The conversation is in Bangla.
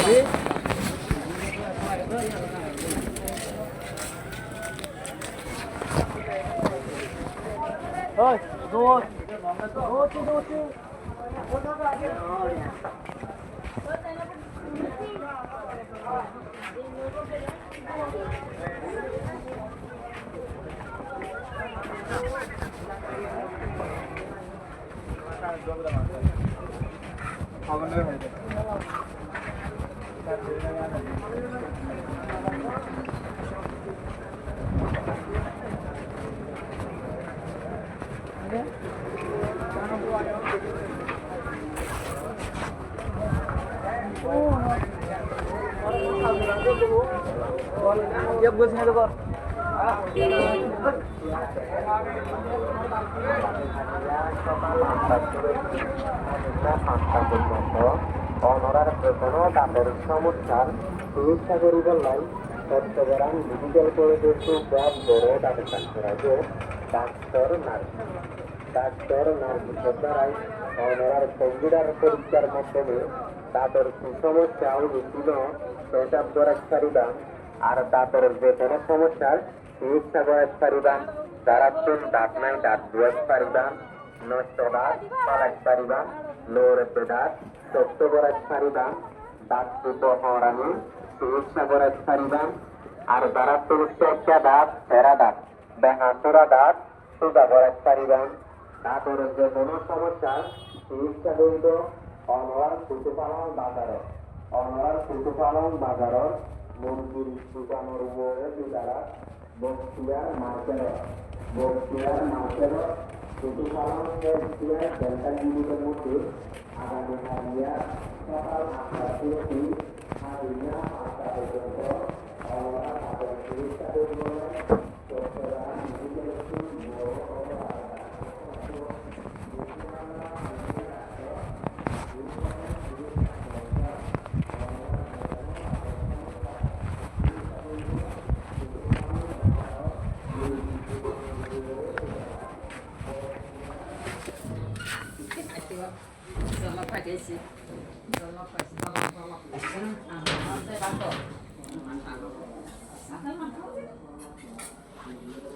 Ơi, rồi. Rồi, chứ. Dia buat sini tuh, অনরার বেতনও তাদের সমস্যার চিকিৎসা করিবার লাই চট্টগ্রাম মেডিকেল কলেজের ব্যাপ বড় ডাক্তার নার্স দ্বারাই অনরার কম্পিউটার পরীক্ষার মাধ্যমে তাদের সুসমস্যা বিভিন্ন পেশাব করার পারিবান আর তাদের বেতনের সমস্যার চিকিৎসা করার পারিবান দাঁড়াচ্ছেন দাঁত নাই দাঁত দুয়ার পারিবান নষ্ট দাঁত পালাক পারিবান লোর দাঁত শক্ত করার পারিবান দাঁত দুটো হরানি চিকিৎসা করার পারিবান আর দাঁড়াচ্ছে একটা দাঁত ফেরা দাঁত বেহাসরা দাঁত সোজা করার পারিবান তাদের যে কোনো সমস্যার চিকিৎসা করিত অনরার পশুপালন বাজারের মুরগির দোকানের উপরে দ্বারা বক্তিয়ার মার্কেটের পশুপালন ডেল্টা ইউনিটের মধ্যে আগামী হারিয়ার সকাল ৮টা থেকে হারিয়া ৮টা পর্যন্ত অনরা তাদের চিকিৎসা করিব Chittagong medical Selamat pagi sih. Selamat pagi. Selamat pagi. Selamat pagi.